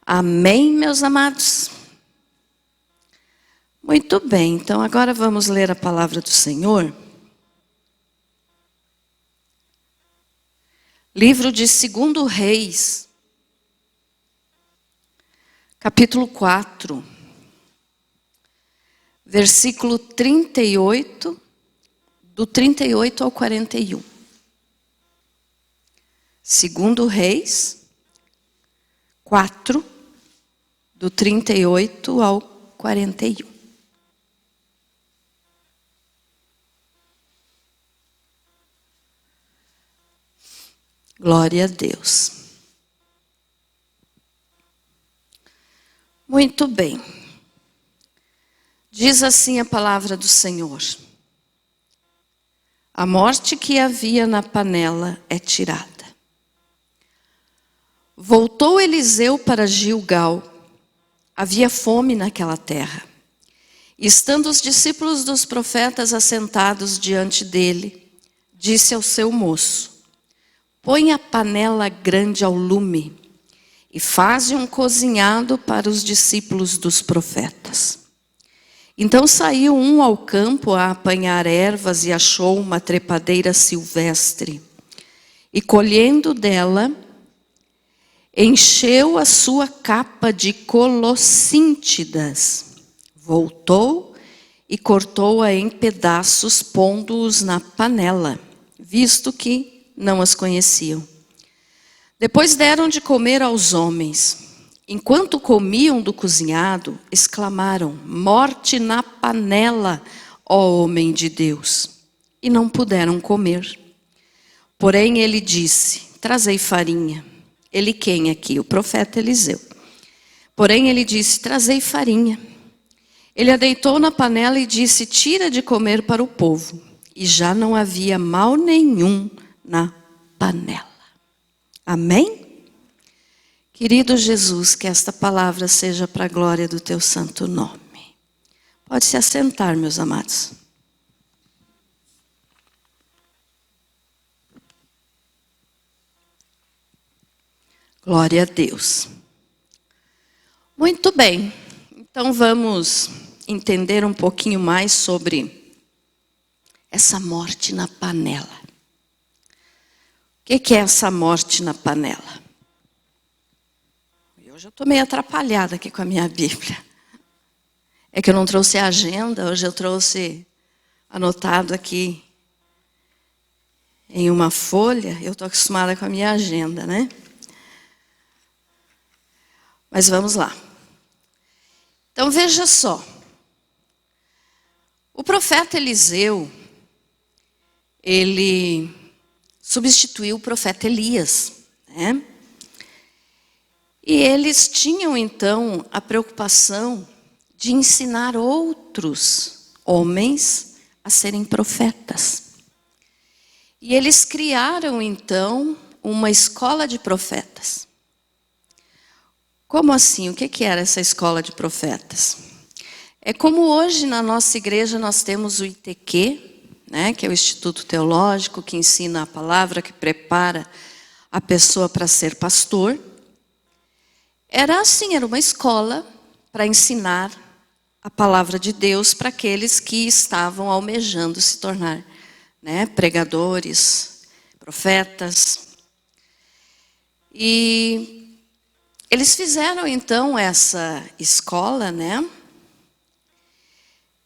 Amém, meus amados? Muito bem, então agora vamos ler a palavra do Senhor. Livro de 2 Reis, capítulo 4, versículo 38, do 38 ao 41. 2 Reis 4, do 38 ao 41. Glória a Deus. Muito bem. Diz assim a palavra do Senhor: a morte que havia na panela é tirada. Voltou Eliseu para Gilgal. Havia fome naquela terra. Estando os discípulos dos profetas assentados diante dele, disse ao seu moço: põe a panela grande ao lume e faze um cozinhado para os discípulos dos profetas. Então saiu um ao campo a apanhar ervas e achou uma trepadeira silvestre. E colhendo dela, encheu a sua capa de colossíntidas. Voltou e cortou-a em pedaços, pondo-os na panela, visto que não as conheciam. Depois deram de comer aos homens. Enquanto comiam do cozinhado, exclamaram: morte na panela, ó homem de Deus! E não puderam comer. Porém ele disse: trazei farinha. Ele quem aqui? O profeta Eliseu. Porém ele disse: trazei farinha. Ele a deitou na panela e disse: tira de comer para o povo. E já não havia mal nenhum na panela. Amém? Querido Jesus, que esta palavra seja para a glória do teu santo nome. Pode se assentar, meus amados. Glória a Deus. Muito bem, então vamos entender um pouquinho mais sobre essa morte na panela. O que é essa morte na panela? Hoje eu estou meio atrapalhada aqui com a minha Bíblia. É que eu não trouxe a agenda, hoje eu trouxe anotado aqui em uma folha. Eu estou acostumada com a minha agenda, né? Mas vamos lá. Então veja só. O profeta Eliseu, ele substituiu o profeta Elias, né? E eles tinham então a preocupação de ensinar outros homens a serem profetas. E eles criaram então uma escola de profetas. Como assim? O que era essa escola de profetas? É como hoje na nossa igreja nós temos o ITQ, né, que é o Instituto Teológico, que ensina a palavra, que prepara a pessoa para ser pastor. Era assim, era uma escola para ensinar a palavra de Deus para aqueles que estavam almejando se tornar, né, pregadores, profetas. E eles fizeram então essa escola, né?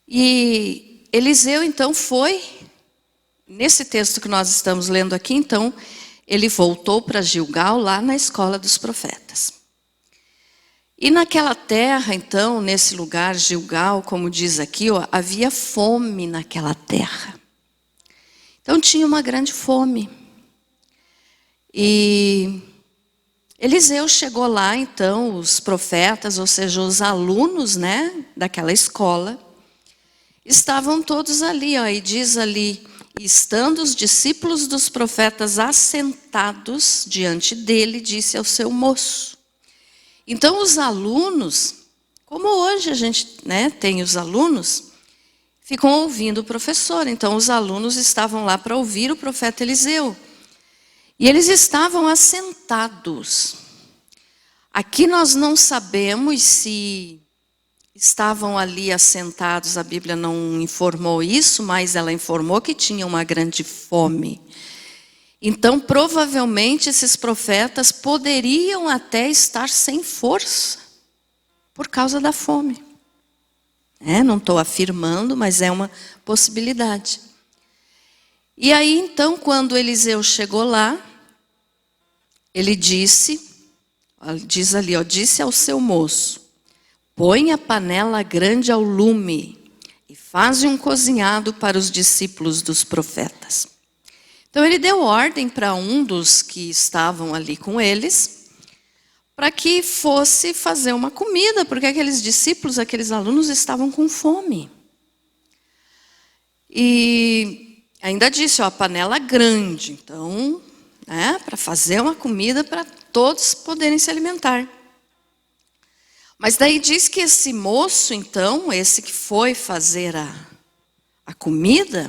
E Eliseu então foi, nesse texto que nós estamos lendo aqui, então, ele voltou para Gilgal, lá na escola dos profetas. E naquela terra, então, nesse lugar, Gilgal, como diz aqui, ó, havia fome naquela terra. Então tinha uma grande fome. E Eliseu chegou lá, então, os profetas, ou seja, os alunos, né, daquela escola, estavam todos ali, ó, e diz ali: estando os discípulos dos profetas assentados diante dele, disse ao seu moço. Então os alunos, como hoje a gente, né, tem os alunos, ficam ouvindo o professor. Então os alunos estavam lá para ouvir o profeta Eliseu. E eles estavam assentados. Aqui nós não sabemos se estavam ali assentados, a Bíblia não informou isso, mas ela informou que tinha uma grande fome. Então, provavelmente, esses profetas poderiam até estar sem força, por causa da fome. Não estou afirmando, mas é uma possibilidade. E aí, então, quando Eliseu chegou lá, ele diz ali, disse ao seu moço: põe a panela grande ao lume e faze um cozinhado para os discípulos dos profetas. Então ele deu ordem para um dos que estavam ali com eles, para que fosse fazer uma comida, porque aqueles discípulos, aqueles alunos estavam com fome. E ainda disse, a panela grande, então, para fazer uma comida para todos poderem se alimentar. Mas daí diz que esse moço, então, esse que foi fazer a comida,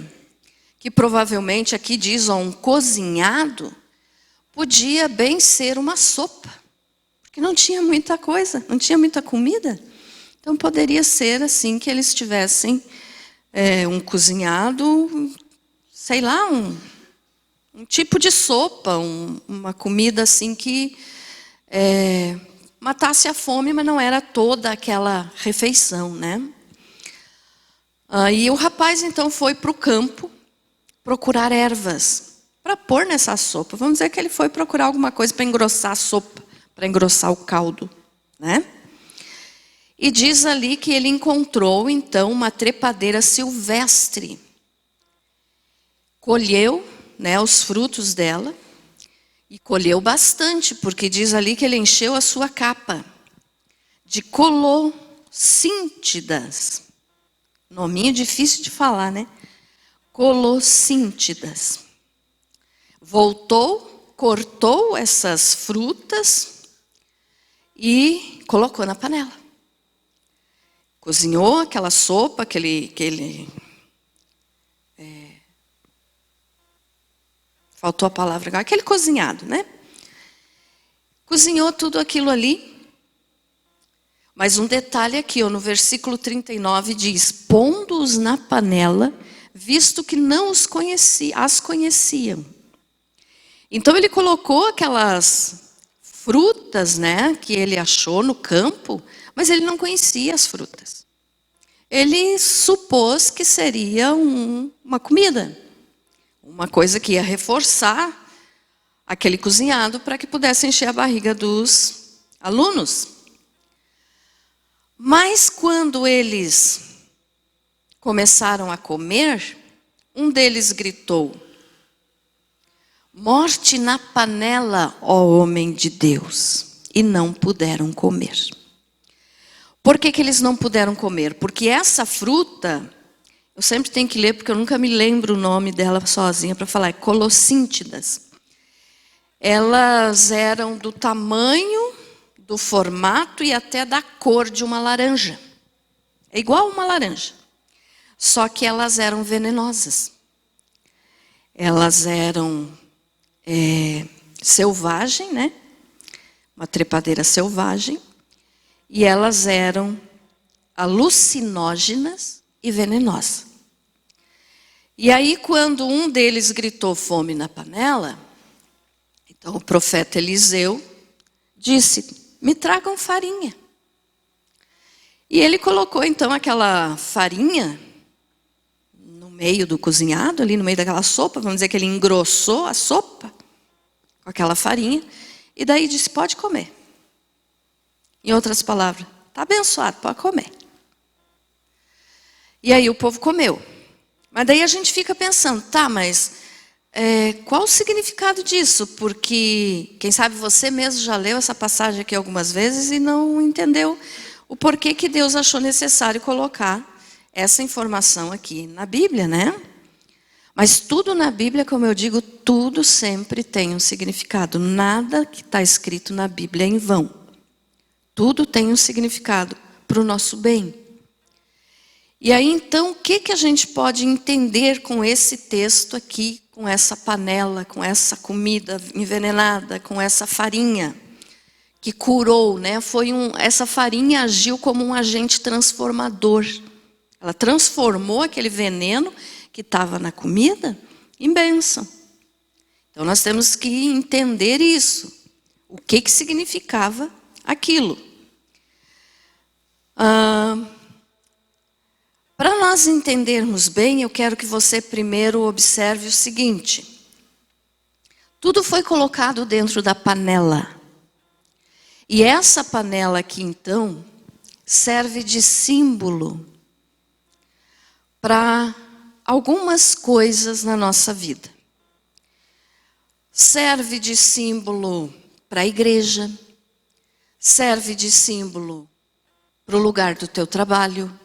que provavelmente aqui diz um cozinhado, podia bem ser uma sopa, porque não tinha muita coisa, não tinha muita comida. Então poderia ser assim que eles tivessem um cozinhado, sei lá, um tipo de sopa, uma comida assim que matasse a fome, mas não era toda aquela refeição, né? E o rapaz então foi para o campo procurar ervas para pôr nessa sopa. Vamos dizer que ele foi procurar alguma coisa para engrossar a sopa, para engrossar o caldo, né? E diz ali que ele encontrou então uma trepadeira silvestre. Colheu, os frutos dela. E colheu bastante, porque diz ali que ele encheu a sua capa de colossíntidas. Nominho difícil de falar, né? Colossíntidas. Voltou, cortou essas frutas e colocou na panela. Cozinhou aquela sopa, faltou a palavra agora, aquele cozinhado, né? Cozinhou tudo aquilo ali. Mas um detalhe aqui, no versículo 39 diz: pondo-os na panela, visto que não as conheciam. Então ele colocou aquelas frutas, que ele achou no campo, mas ele não conhecia as frutas. Ele supôs que seria uma comida. Uma coisa que ia reforçar aquele cozinhado para que pudesse encher a barriga dos alunos. Mas quando eles começaram a comer, um deles gritou: morte na panela, ó homem de Deus! E não puderam comer. Por que eles não puderam comer? Porque essa fruta, eu sempre tenho que ler, porque eu nunca me lembro o nome dela sozinha para falar, é colossíntidas. Elas eram do tamanho, do formato e até da cor de uma laranja. É igual uma laranja. Só que elas eram venenosas. Elas eram selvagem, uma trepadeira selvagem. E elas eram alucinógenas e venenosas. E aí, quando um deles gritou fome na panela, então o profeta Eliseu disse: me tragam farinha. E ele colocou então aquela farinha no meio do cozinhado, ali no meio daquela sopa, vamos dizer que ele engrossou a sopa com aquela farinha, e daí disse: pode comer. Em outras palavras, está abençoado, pode comer. E aí o povo comeu. Mas daí a gente fica pensando, mas qual o significado disso? Porque, quem sabe você mesmo já leu essa passagem aqui algumas vezes e não entendeu o porquê que Deus achou necessário colocar essa informação aqui na Bíblia, Mas tudo na Bíblia, como eu digo, tudo sempre tem um significado. Nada que está escrito na Bíblia é em vão. Tudo tem um significado para o nosso bem. E aí, então, o que a gente pode entender com esse texto aqui, com essa panela, com essa comida envenenada, com essa farinha que curou, né? Essa farinha agiu como um agente transformador. Ela transformou aquele veneno que estava na comida em bênção. Então nós temos que entender isso. O que significava aquilo. Para nós entendermos bem, eu quero que você primeiro observe o seguinte. Tudo foi colocado dentro da panela. E essa panela aqui, então, serve de símbolo para algumas coisas na nossa vida. Serve de símbolo para a igreja, serve de símbolo para o lugar do teu trabalho,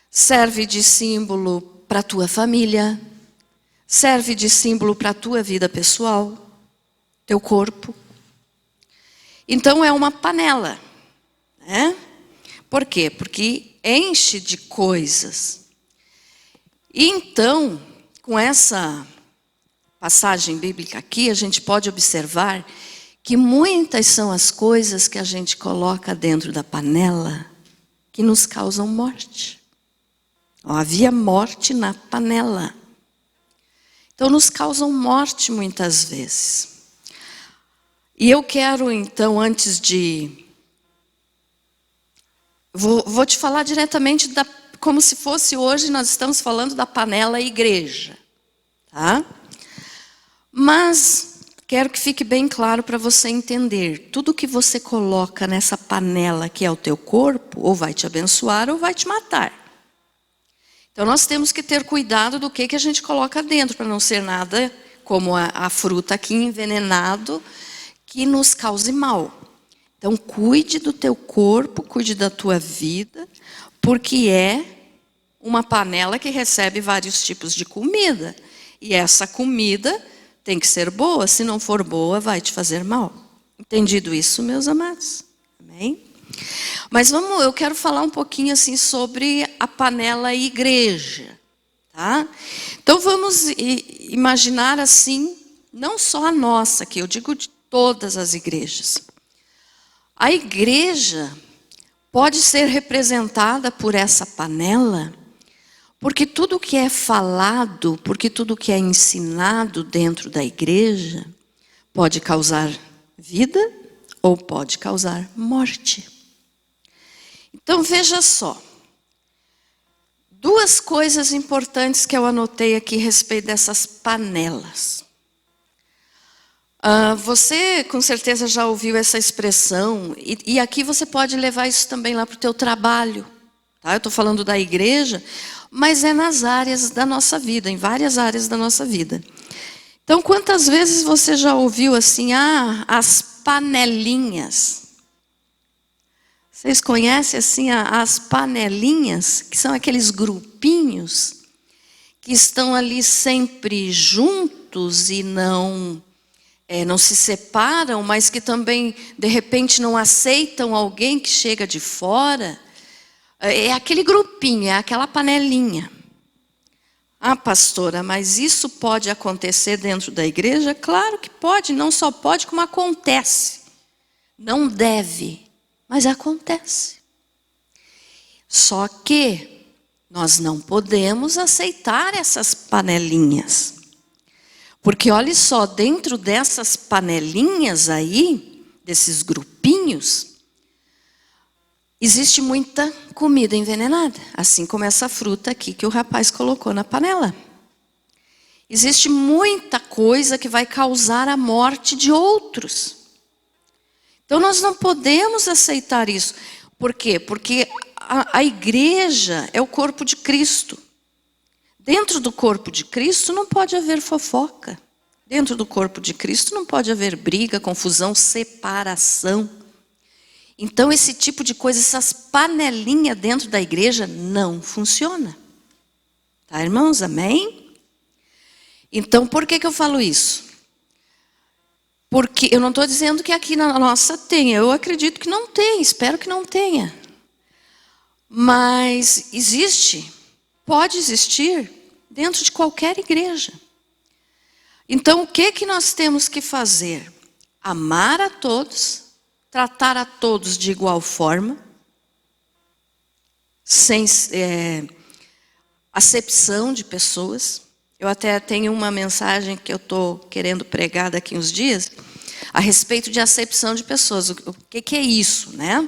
serve de símbolo para a tua família, serve de símbolo para a tua vida pessoal, teu corpo. Então é uma panela, né? Por quê? Porque enche de coisas. E então, com essa passagem bíblica aqui, a gente pode observar que muitas são as coisas que a gente coloca dentro da panela que nos causam morte. Havia morte na panela. Então nos causam morte muitas vezes. E eu quero então, antes de... Vou te falar diretamente como se fosse hoje, nós estamos falando da panela igreja. Tá? Mas quero que fique bem claro para você entender. Tudo que você coloca nessa panela que é o teu corpo, ou vai te abençoar ou vai te matar. Então nós temos que ter cuidado do que a gente coloca dentro, para não ser nada como a fruta aqui envenenado, que nos cause mal. Então cuide do teu corpo, cuide da tua vida, porque é uma panela que recebe vários tipos de comida. E essa comida tem que ser boa, se não for boa vai te fazer mal. Entendido isso, meus amados? Amém? Mas eu quero falar um pouquinho assim sobre a panela igreja, tá? Então vamos imaginar assim, não só a nossa, que eu digo de todas as igrejas. A igreja pode ser representada por essa panela, porque tudo que é falado, porque tudo que é ensinado dentro da igreja, pode causar vida ou pode causar morte. Então veja só, duas coisas importantes que eu anotei aqui a respeito dessas panelas. Você com certeza já ouviu essa expressão, e aqui você pode levar isso também lá para o teu trabalho. Tá? Eu estou falando da igreja, mas é nas áreas da nossa vida, em várias áreas da nossa vida. Então quantas vezes você já ouviu assim, as panelinhas? Vocês conhecem assim as panelinhas, que são aqueles grupinhos que estão ali sempre juntos e não se separam, mas que também de repente não aceitam alguém que chega de fora. É aquele grupinho, é aquela panelinha. Pastora, mas isso pode acontecer dentro da igreja? Claro que pode, não só pode, como acontece. Não deve. Mas acontece. Só que nós não podemos aceitar essas panelinhas. Porque olha só, dentro dessas panelinhas aí, desses grupinhos, existe muita comida envenenada. Assim como essa fruta aqui que o rapaz colocou na panela. Existe muita coisa que vai causar a morte de outros. Então nós não podemos aceitar isso. Por quê? Porque a igreja é o corpo de Cristo. Dentro do corpo de Cristo não pode haver fofoca. Dentro do corpo de Cristo não pode haver briga, confusão, separação. Então esse tipo de coisa, essas panelinhas dentro da igreja não funciona. Tá, irmãos? Amém? Então por que eu falo isso? Porque eu não estou dizendo que aqui na nossa tenha, eu acredito que não tem, espero que não tenha. Mas existe, pode existir dentro de qualquer igreja. Então o que nós temos que fazer? Amar a todos, tratar a todos de igual forma, sem acepção de pessoas. Eu até tenho uma mensagem que eu estou querendo pregar daqui uns dias, a respeito de acepção de pessoas. O que é isso, né?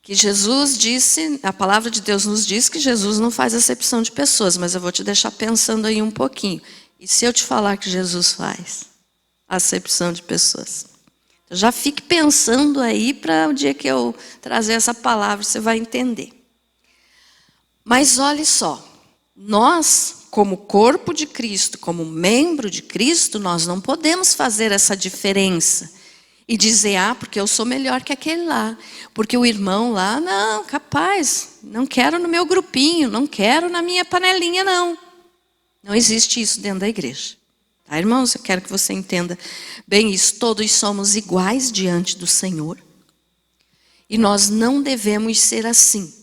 Que Jesus disse, a palavra de Deus nos diz que Jesus não faz acepção de pessoas, mas eu vou te deixar pensando aí um pouquinho. E se eu te falar que Jesus faz acepção de pessoas? Então, já fique pensando aí para o dia que eu trazer essa palavra, você vai entender. Mas olhe só, nós, como corpo de Cristo, como membro de Cristo, nós não podemos fazer essa diferença e dizer, porque eu sou melhor que aquele lá, porque o irmão lá, não, capaz, não quero no meu grupinho, não quero na minha panelinha, não. Não existe isso dentro da igreja. Tá, irmãos? Eu quero que você entenda bem isso. Todos somos iguais diante do Senhor e nós não devemos ser assim.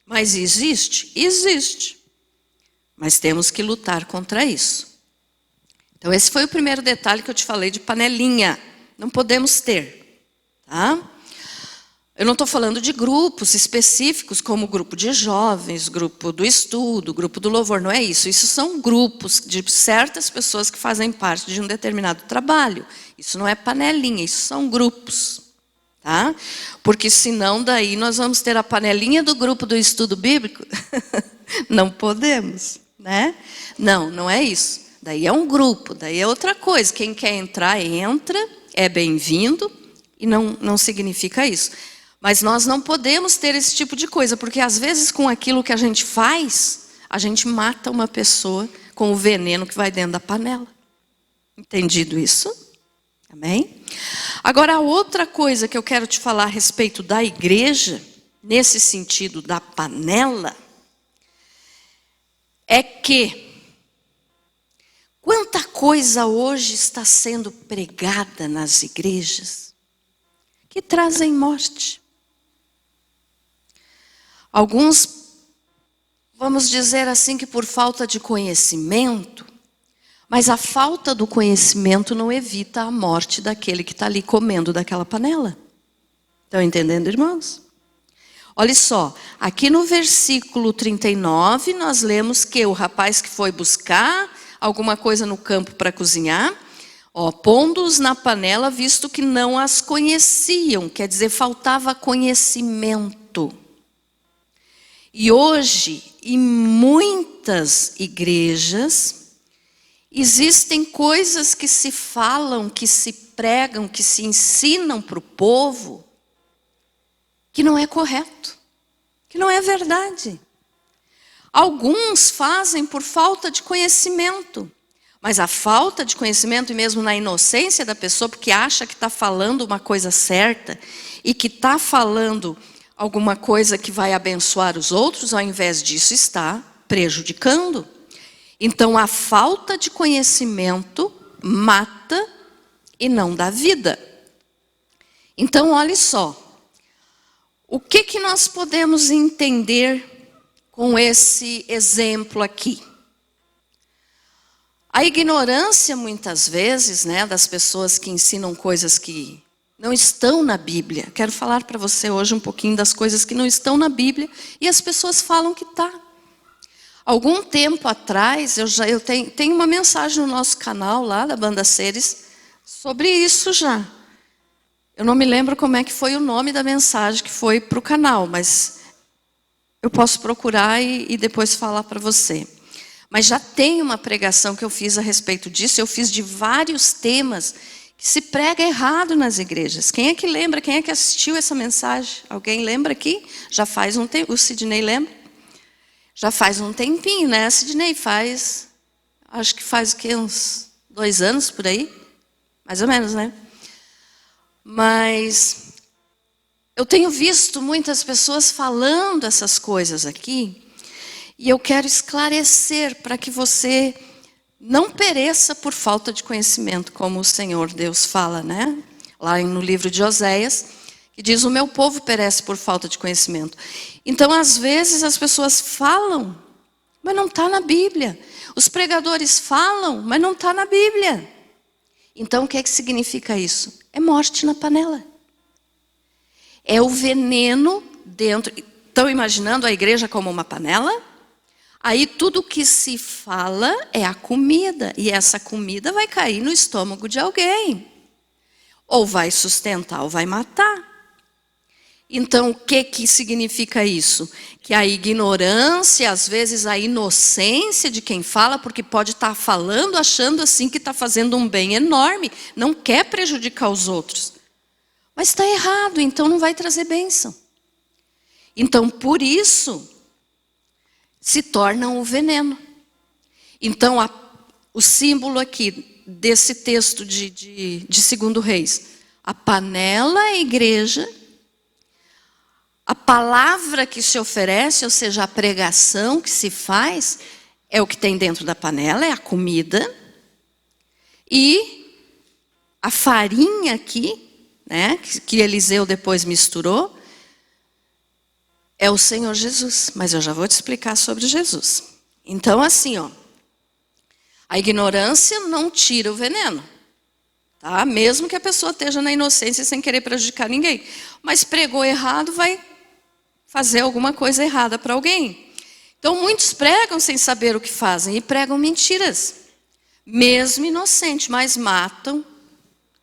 Mas existe? Existe. Mas temos que lutar contra isso. Então esse foi o primeiro detalhe que eu te falei de panelinha. Não podemos ter. Tá? Eu não estou falando de grupos específicos, como grupo de jovens, grupo do estudo, grupo do louvor. Não é isso. Isso são grupos de certas pessoas que fazem parte de um determinado trabalho. Isso não é panelinha, isso são grupos. Tá? Porque senão daí nós vamos ter a panelinha do grupo do estudo bíblico. Não podemos, né? Não é isso. Daí é um grupo, daí é outra coisa. Quem quer entrar, entra, é bem-vindo e não significa isso. Mas nós não podemos ter esse tipo de coisa, porque às vezes com aquilo que a gente faz, a gente mata uma pessoa com o veneno que vai dentro da panela. Entendido isso? Amém? Agora, a outra coisa que eu quero te falar a respeito da igreja, nesse sentido da panela, é que quanta coisa hoje está sendo pregada nas igrejas que trazem morte. Alguns, vamos dizer assim, que por falta de conhecimento, mas a falta do conhecimento não evita a morte daquele que está ali comendo daquela panela. Estão entendendo, irmãos? Olha só, aqui no versículo 39, nós lemos que o rapaz que foi buscar alguma coisa no campo para cozinhar, pondo-os na panela, visto que não as conheciam, quer dizer, faltava conhecimento. E hoje, em muitas igrejas, existem coisas que se falam, que se pregam, que se ensinam para o povo, que não é correto, que não é verdade. Alguns fazem por falta de conhecimento, mas a falta de conhecimento, e mesmo na inocência da pessoa, porque acha que está falando uma coisa certa, e que está falando alguma coisa que vai abençoar os outros, ao invés disso está prejudicando. Então, a falta de conhecimento mata e não dá vida. Então, olhe só. O que nós podemos entender com esse exemplo aqui? A ignorância, muitas vezes, né, das pessoas que ensinam coisas que não estão na Bíblia. Quero falar para você hoje um pouquinho das coisas que não estão na Bíblia e as pessoas falam que está. Algum tempo atrás, eu tenho uma mensagem no nosso canal lá da Banda Seres sobre isso já. Eu não me lembro como é que foi o nome da mensagem que foi para o canal, mas eu posso procurar e depois falar para você. Mas já tem uma pregação que eu fiz a respeito disso, eu fiz de vários temas que se prega errado nas igrejas. Quem é que lembra? Quem é que assistiu essa mensagem? Alguém lembra aqui? Já faz um tempo, o Sidney lembra? Já faz um tempinho, né, Sidney? Acho que faz o quê? Uns 2 anos por aí? Mais ou menos, né? Mas eu tenho visto muitas pessoas falando essas coisas aqui, e eu quero esclarecer para que você não pereça por falta de conhecimento, como o Senhor Deus fala, né? Lá no livro de Oséias, que diz: o meu povo perece por falta de conhecimento. Então, às vezes, as pessoas falam, mas não está na Bíblia. Os pregadores falam, mas não está na Bíblia. Então, o que é que significa isso? É morte na panela. É o veneno dentro. Estão imaginando a igreja como uma panela? Aí tudo que se fala é a comida. E essa comida vai cair no estômago de alguém. Ou vai sustentar ou vai matar. Então, o que significa isso? Que a ignorância, às vezes a inocência de quem fala, porque pode estar falando achando assim que está fazendo um bem enorme, não quer prejudicar os outros. Mas está errado, então não vai trazer bênção. Então, por isso, se tornam o veneno. Então, o símbolo aqui desse texto de 2 Reis, a panela é a igreja, a palavra que se oferece, ou seja, a pregação que se faz, é o que tem dentro da panela, é a comida. E a farinha aqui, né, que Eliseu depois misturou, é o Senhor Jesus. Mas eu já vou te explicar sobre Jesus. Então, assim, ó, a ignorância não tira o veneno. Tá? Mesmo que a pessoa esteja na inocência sem querer prejudicar ninguém. Mas pregou errado, vai fazer alguma coisa errada para alguém. Então, muitos pregam sem saber o que fazem e pregam mentiras. Mesmo inocente, mas matam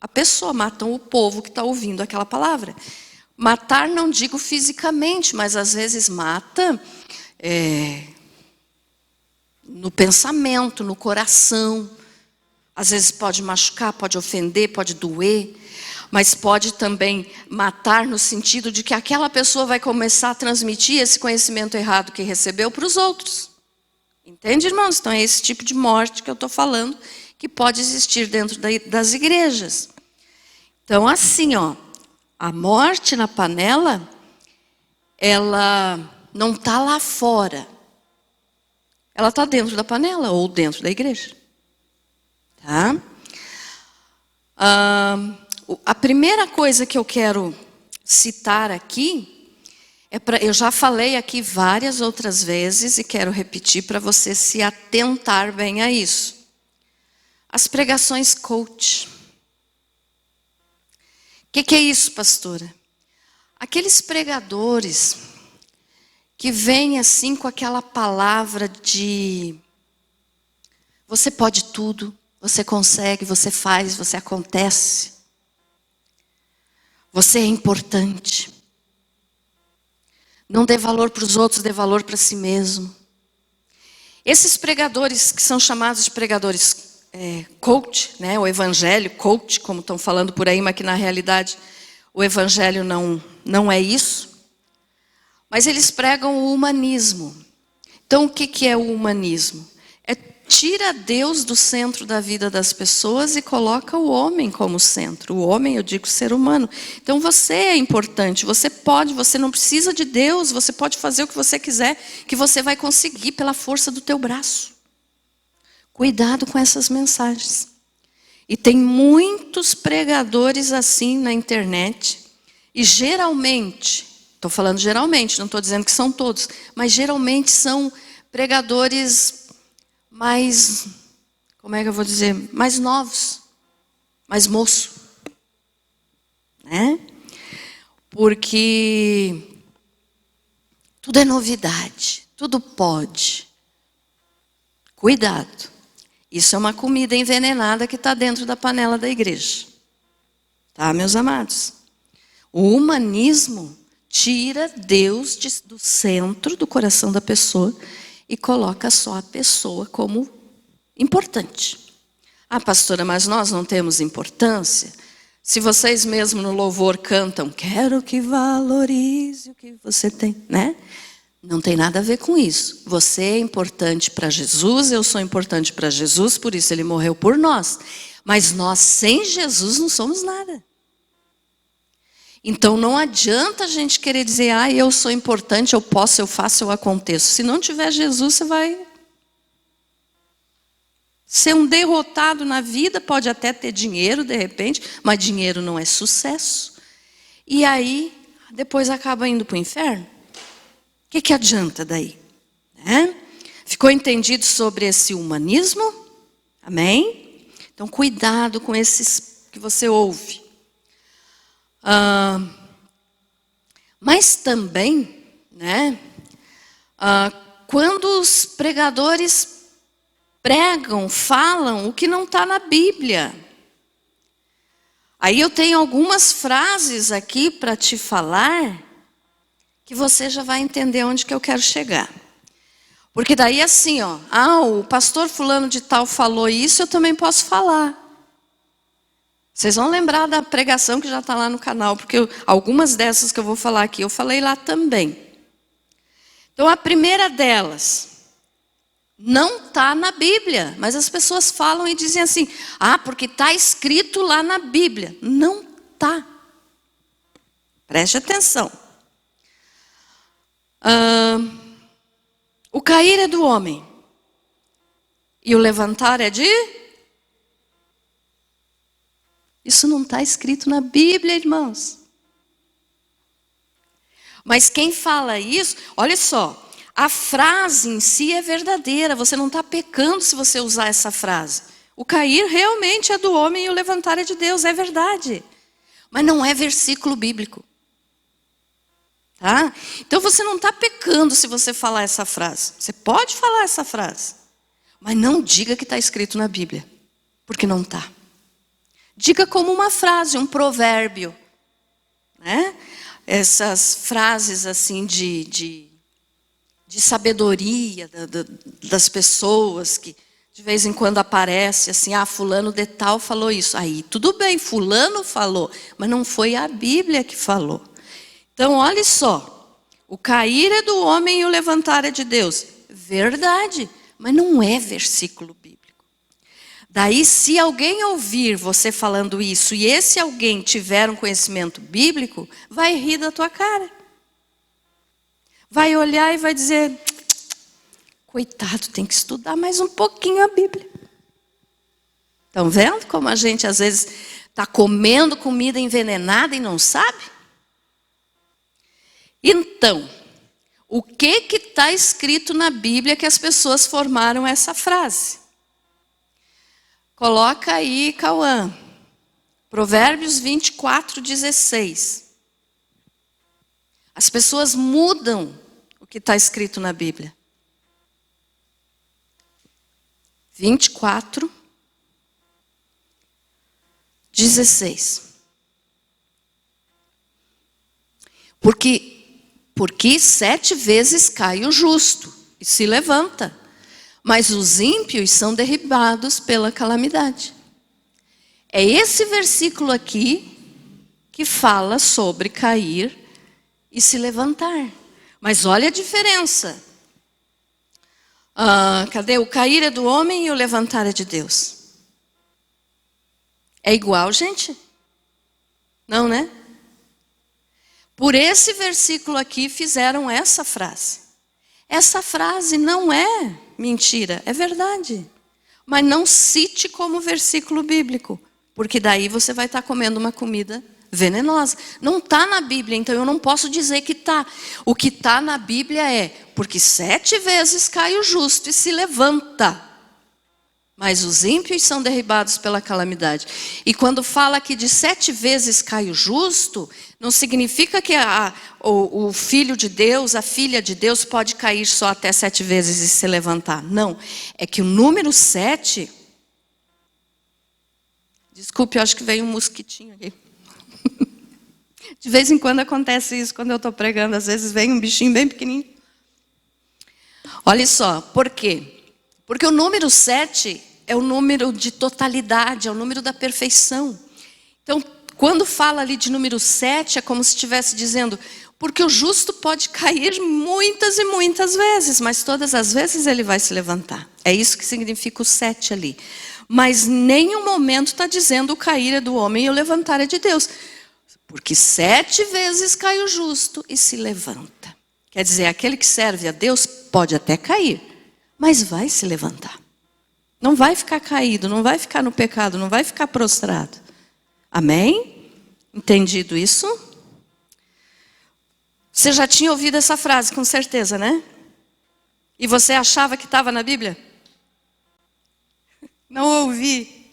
a pessoa, matam o povo que está ouvindo aquela palavra. Matar não digo fisicamente, mas às vezes mata no pensamento, no coração. Às vezes pode machucar, pode ofender, pode doer. Mas pode também matar no sentido de que aquela pessoa vai começar a transmitir esse conhecimento errado que recebeu para os outros. Entende, irmãos? Então é esse tipo de morte que eu estou falando, que pode existir dentro das igrejas. Então assim, ó, a morte na panela, ela não está lá fora. Ela está dentro da panela ou dentro da igreja. Tá? A primeira coisa que eu quero citar aqui, eu já falei aqui várias outras vezes e quero repetir para você se atentar bem a isso. As pregações coach. O que é isso, pastora? Aqueles pregadores que vêm assim com aquela palavra de você pode tudo, você consegue, você faz, você acontece. Você é importante. Não dê valor para os outros, dê valor para si mesmo. Esses pregadores que são chamados de pregadores coach, né, o evangelho coach, como estão falando por aí, mas que na realidade o evangelho não é isso. Mas eles pregam o humanismo. Então o que é o humanismo? Tira Deus do centro da vida das pessoas e coloca o homem como centro. O homem, eu digo, ser humano. Então você é importante, você pode, você não precisa de Deus, você pode fazer o que você quiser, que você vai conseguir pela força do teu braço. Cuidado com essas mensagens. E tem muitos pregadores assim na internet. E geralmente, estou falando geralmente, não estou dizendo que são todos, mas geralmente são pregadores mais, como é que eu vou dizer, mais novos, mais moço, né? Porque tudo é novidade, tudo pode. Cuidado, isso é uma comida envenenada que está dentro da panela da igreja, tá, meus amados? O humanismo tira Deus do centro do coração da pessoa e coloca só a pessoa como importante. Ah, pastora, mas nós não temos importância? Se vocês mesmo no louvor cantam, quero que valorize o que você tem, né? Não tem nada a ver com isso. Você é importante para Jesus, eu sou importante para Jesus, por isso ele morreu por nós. Mas nós sem Jesus não somos nada. Então não adianta a gente querer dizer, eu sou importante, eu posso, eu faço, eu aconteço. Se não tiver Jesus, você vai ser um derrotado na vida, pode até ter dinheiro de repente, mas dinheiro não é sucesso. E aí, depois acaba indo para o inferno. O que adianta daí? Ficou entendido sobre esse humanismo? Amém? Então cuidado com esses que você ouve. Mas também, né, quando os pregadores pregam, falam o que não está na Bíblia. Aí eu tenho algumas frases aqui para te falar, que você já vai entender onde que eu quero chegar. Porque daí assim, ó, o pastor fulano de tal falou isso, eu também posso falar. Vocês vão lembrar da pregação que já está lá no canal, porque algumas dessas que eu vou falar aqui, eu falei lá também. Então a primeira delas, não está na Bíblia, mas as pessoas falam e dizem assim, porque está escrito lá na Bíblia. Não está. Preste atenção. O cair é do homem, e o levantar é de... Isso não está escrito na Bíblia, irmãos. Mas quem fala isso, olha só, a frase em si é verdadeira, você não está pecando se você usar essa frase. O cair realmente é do homem e o levantar é de Deus, é verdade. Mas não é versículo bíblico. Tá? Então você não está pecando se você falar essa frase. Você pode falar essa frase, mas não diga que está escrito na Bíblia, porque não está. Diga como uma frase, um provérbio, né? Essas frases assim de sabedoria das pessoas que de vez em quando aparece assim, fulano de tal falou isso. Aí tudo bem, fulano falou, mas não foi a Bíblia que falou. Então olha só, o cair é do homem e o levantar é de Deus. Verdade, mas não é versículo bíblico. Daí, se alguém ouvir você falando isso, e esse alguém tiver um conhecimento bíblico, vai rir da tua cara. Vai olhar e vai dizer, coitado, tem que estudar mais um pouquinho a Bíblia. Estão vendo como a gente às vezes está comendo comida envenenada e não sabe? Então, o que está escrito na Bíblia que as pessoas formaram essa frase? Coloca aí, Cauã, Provérbios 24:16. As pessoas mudam o que está escrito na Bíblia. 24:16. Porque 7 vezes cai o justo e se levanta, mas os ímpios são derribados pela calamidade. É esse versículo aqui que fala sobre cair e se levantar. Mas olha a diferença. Cadê? O cair é do homem e o levantar é de Deus. É igual, gente? Não, né? Por esse versículo aqui fizeram essa frase. Essa frase não é mentira, é verdade. Mas não cite como versículo bíblico, porque daí você vai estar comendo uma comida venenosa. Não está na Bíblia, então eu não posso dizer que está. O que está na Bíblia é, porque 7 vezes cai o justo e se levanta, mas os ímpios são derribados pela calamidade. E quando fala aqui de 7 vezes cai o justo, não significa que o filho de Deus, a filha de Deus pode cair só até 7 vezes e se levantar. Não, é que o número 7... Desculpe, eu acho que veio um mosquitinho aqui. De vez em quando acontece isso quando eu estou pregando. Às vezes vem um bichinho bem pequenininho. Olha só, por quê? Porque o número 7 é o número de totalidade, é o número da perfeição. Então, quando fala ali de número 7, é como se estivesse dizendo, porque o justo pode cair muitas e muitas vezes, mas todas as vezes ele vai se levantar. É isso que significa o 7 ali. Mas em nenhum momento está dizendo o cair é do homem e o levantar é de Deus. Porque 7 vezes cai o justo e se levanta. Quer dizer, aquele que serve a Deus pode até cair, mas vai se levantar. Não vai ficar caído, não vai ficar no pecado, não vai ficar prostrado. Amém? Entendido isso? Você já tinha ouvido essa frase, com certeza, né? E você achava que estava na Bíblia? Não ouvi.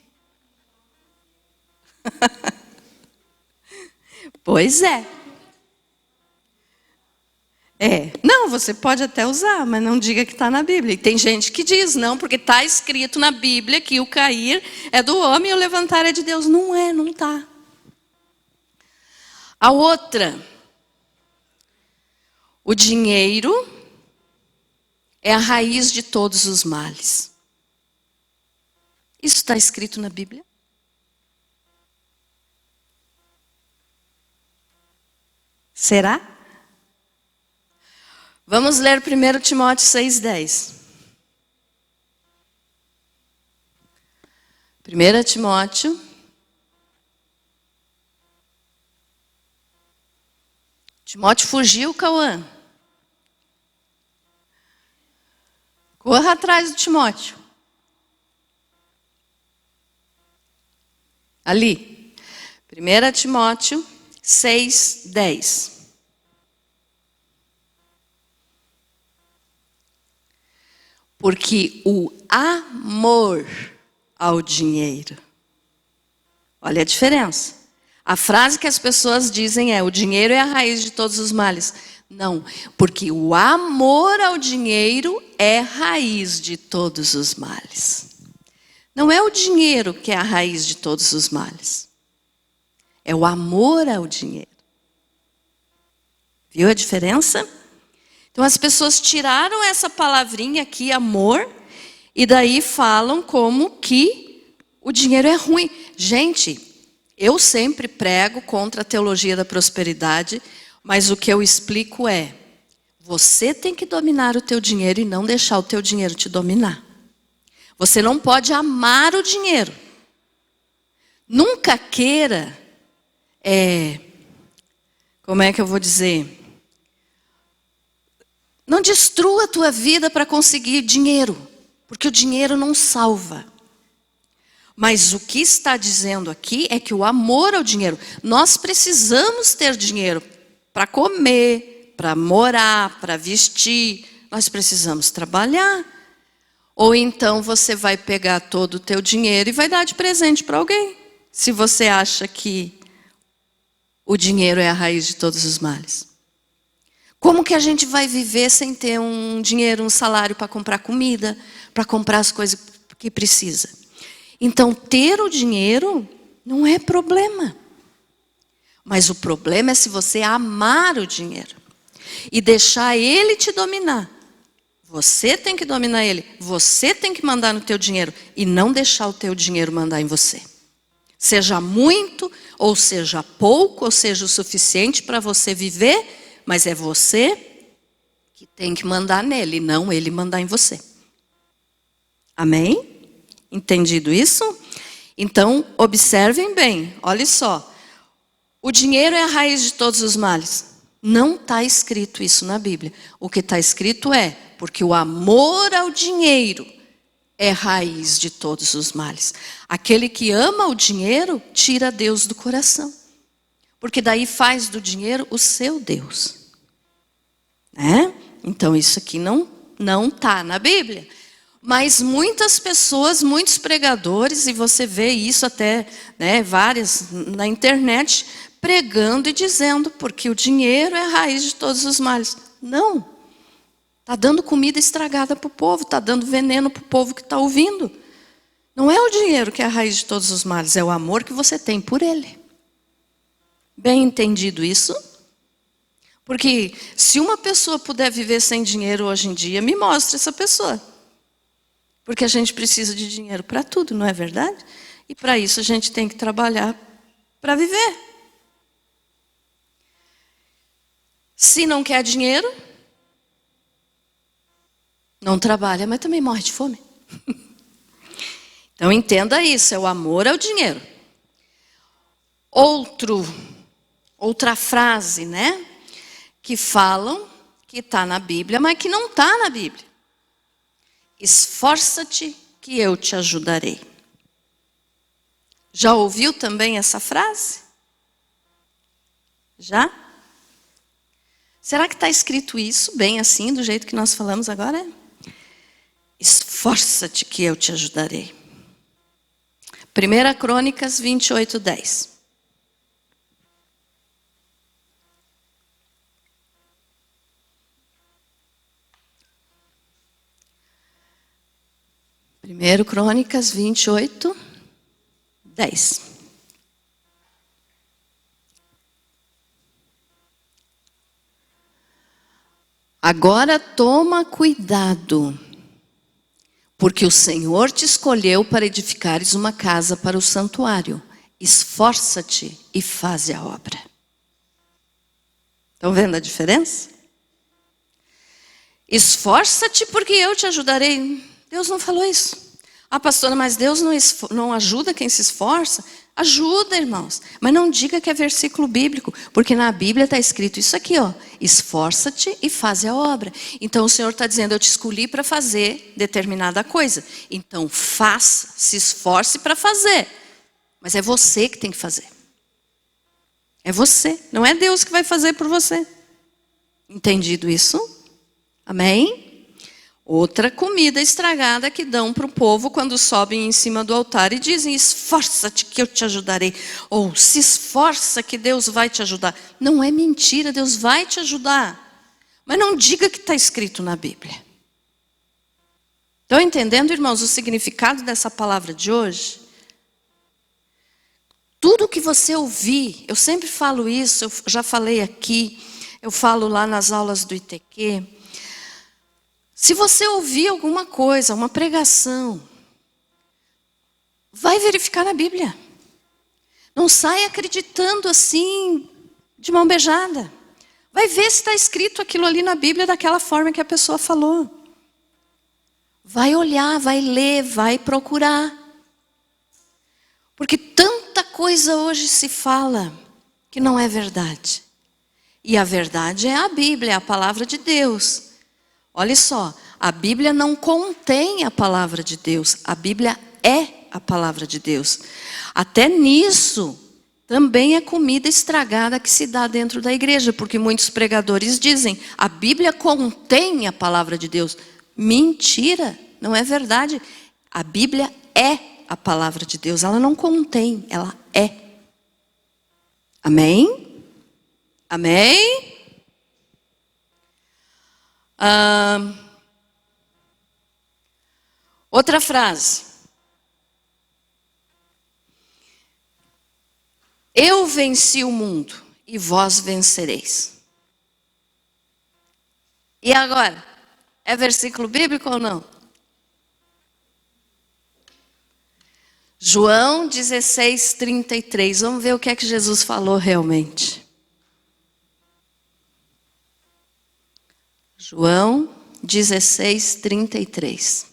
Pois é. Não, você pode até usar, mas não diga que está na Bíblia. E tem gente que diz, não, porque está escrito na Bíblia que o cair é do homem e o levantar é de Deus. Não é, não está. A outra, o dinheiro é a raiz de todos os males. Isso está escrito na Bíblia? Será? Vamos ler 1 Timóteo 6,10. 1 Timóteo. Timóteo fugiu, Cauã. Corra atrás do Timóteo. Ali. 1 Timóteo 6,10. Porque o amor ao dinheiro. Olha a diferença. A frase que as pessoas dizem é: o dinheiro é a raiz de todos os males. Não, porque o amor ao dinheiro é raiz de todos os males. Não é o dinheiro que é a raiz de todos os males. É o amor ao dinheiro. Viu a diferença? Então as pessoas tiraram essa palavrinha aqui, amor, e daí falam como que o dinheiro é ruim. Gente, eu sempre prego contra a teologia da prosperidade, mas o que eu explico é: você tem que dominar o teu dinheiro e não deixar o teu dinheiro te dominar. Você não pode amar o dinheiro. Nunca queira, como é que eu vou dizer? Não destrua a tua vida para conseguir dinheiro, porque o dinheiro não salva. Mas o que está dizendo aqui é que o amor ao dinheiro, nós precisamos ter dinheiro para comer, para morar, para vestir, nós precisamos trabalhar. Ou então você vai pegar todo o teu dinheiro e vai dar de presente para alguém, se você acha que o dinheiro é a raiz de todos os males. Como que a gente vai viver sem ter um dinheiro, um salário para comprar comida, para comprar as coisas que precisa? Então, ter o dinheiro não é problema. Mas o problema é se você amar o dinheiro e deixar ele te dominar. Você tem que dominar ele. Você tem que mandar no teu dinheiro e não deixar o teu dinheiro mandar em você. Seja muito, ou seja pouco, ou seja o suficiente para você viver, mas é você que tem que mandar nele, não ele mandar em você. Amém? Entendido isso? Então, observem bem, olha só. O dinheiro é a raiz de todos os males. Não está escrito isso na Bíblia. O que está escrito é: porque o amor ao dinheiro é raiz de todos os males. Aquele que ama o dinheiro, tira Deus do coração. Porque daí faz do dinheiro o seu Deus. Então isso aqui não está na Bíblia. Mas muitas pessoas, muitos pregadores, e você vê isso até várias na internet, pregando e dizendo: porque o dinheiro é a raiz de todos os males. Não. Está dando comida estragada para o povo, está dando veneno para o povo que está ouvindo. Não é o dinheiro que é a raiz de todos os males, é o amor que você tem por ele. Bem entendido isso? Porque se uma pessoa puder viver sem dinheiro hoje em dia, me mostre essa pessoa. Porque a gente precisa de dinheiro para tudo, não é verdade? E para isso a gente tem que trabalhar para viver. Se não quer dinheiro, não trabalha, mas também morre de fome. Então entenda isso, é o amor ao dinheiro. Outra frase, que falam que está na Bíblia, mas que não está na Bíblia. Esforça-te que eu te ajudarei. Já ouviu também essa frase? Já? Será que está escrito isso bem assim, do jeito que nós falamos agora? Esforça-te que eu te ajudarei. 1 Crônicas 28:10. 1 Crônicas 28, 10. Agora toma cuidado, porque o Senhor te escolheu para edificares uma casa para o santuário. Esforça-te e faze a obra. Estão vendo a diferença? Esforça-te porque eu te ajudarei. Deus não falou isso. Ah, pastora, mas Deus não ajuda quem se esforça? Ajuda, irmãos. Mas não diga que é versículo bíblico, porque na Bíblia está escrito isso aqui, ó. Esforça-te e faze a obra. Então o Senhor está dizendo, eu te escolhi para fazer determinada coisa. Então faça, se esforce para fazer. Mas é você que tem que fazer. É você, não é Deus que vai fazer por você. Entendido isso? Amém? Outra comida estragada que dão para o povo quando sobem em cima do altar e dizem, esforça-te que eu te ajudarei. Ou se esforça que Deus vai te ajudar. Não é mentira, Deus vai te ajudar. Mas não diga que está escrito na Bíblia. Estão entendendo, irmãos, o significado dessa palavra de hoje? Tudo que você ouvir, eu sempre falo isso, eu já falei aqui, eu falo lá nas aulas do ITQ. Se você ouvir alguma coisa, uma pregação, vai verificar na Bíblia. Não sai acreditando assim, de mão beijada. Vai ver se está escrito aquilo ali na Bíblia daquela forma que a pessoa falou. Vai olhar, vai ler, vai procurar. Porque tanta coisa hoje se fala que não é verdade. E a verdade é a Bíblia, é a palavra de Deus. Olha só, a Bíblia não contém a palavra de Deus, a Bíblia é a palavra de Deus. Até nisso, também é comida estragada que se dá dentro da igreja, porque muitos pregadores dizem, a Bíblia contém a palavra de Deus. Mentira, não é verdade. A Bíblia é a palavra de Deus, ela não contém, ela é. Amém? Amém? Outra frase. Eu venci o mundo e vós vencereis. E agora? É versículo bíblico ou não? João 16, 33. Vamos ver o que é que Jesus falou realmente. João 16, 33.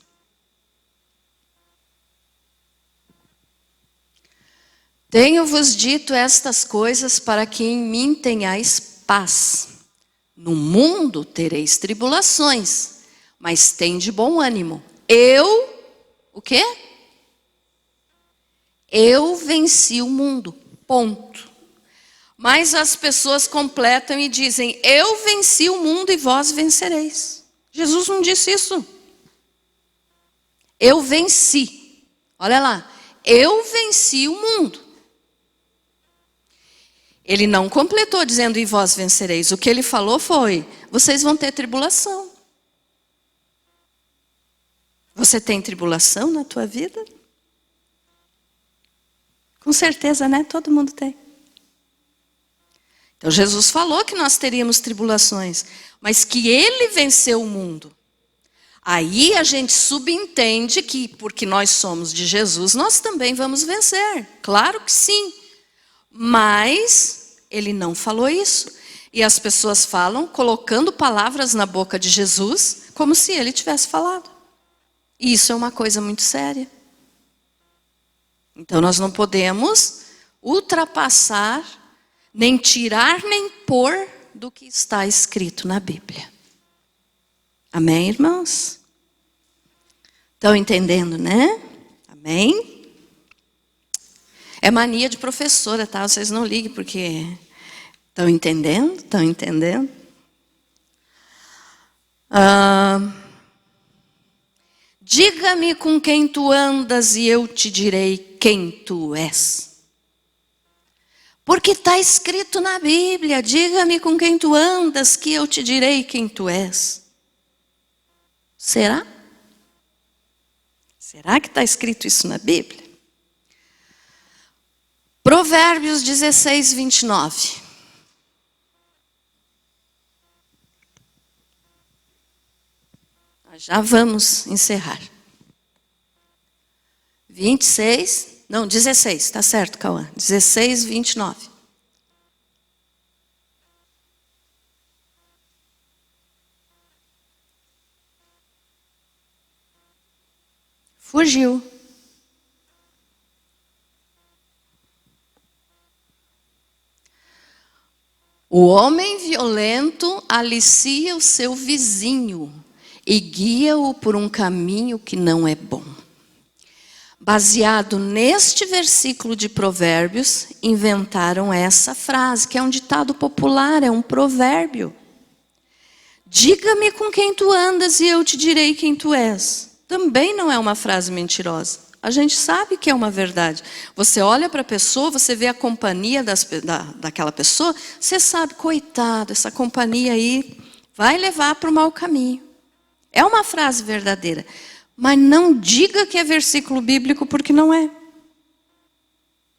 Tenho-vos dito estas coisas para que em mim tenhais paz. No mundo tereis tribulações, mas tende bom ânimo. O quê? Eu venci o mundo, ponto. Mas as pessoas completam e dizem, eu venci o mundo e vós vencereis. Jesus não disse isso. Eu venci. Olha lá, eu venci o mundo. Ele não completou dizendo, e vós vencereis. O que ele falou foi, vocês vão ter tribulação. Você tem tribulação na tua vida? Com certeza, né? Todo mundo tem. Então Jesus falou que nós teríamos tribulações, mas que ele venceu o mundo. Aí a gente subentende que, porque nós somos de Jesus, nós também vamos vencer. Claro que sim. Mas ele não falou isso. E as pessoas falam colocando palavras na boca de Jesus, como se ele tivesse falado. E isso é uma coisa muito séria. Então nós não podemos ultrapassar, nem tirar, nem pôr do que está escrito na Bíblia. Amém, irmãos? Estão entendendo, né? Amém? É mania de professora, tá? Vocês não liguem, porque... Estão entendendo? Estão entendendo? Diga-me com quem tu andas e eu te direi quem tu és. Porque está escrito na Bíblia, diga-me com quem tu andas que eu te direi quem tu és. Será? Será que está escrito isso na Bíblia? Provérbios 16, 29. Já vamos encerrar. 16, está certo, Cauã. 16, 29. Fugiu. O homem violento alicia o seu vizinho e guia-o por um caminho que não é bom. Baseado neste versículo de Provérbios, inventaram essa frase, que é um ditado popular, é um provérbio. Diga-me com quem tu andas e eu te direi quem tu és. Também não é uma frase mentirosa. A gente sabe que é uma verdade. Você olha para a pessoa, você vê a companhia daquela pessoa, você sabe, coitado, essa companhia aí vai levar para o mau caminho. É uma frase verdadeira. Mas não diga que é versículo bíblico, porque não é.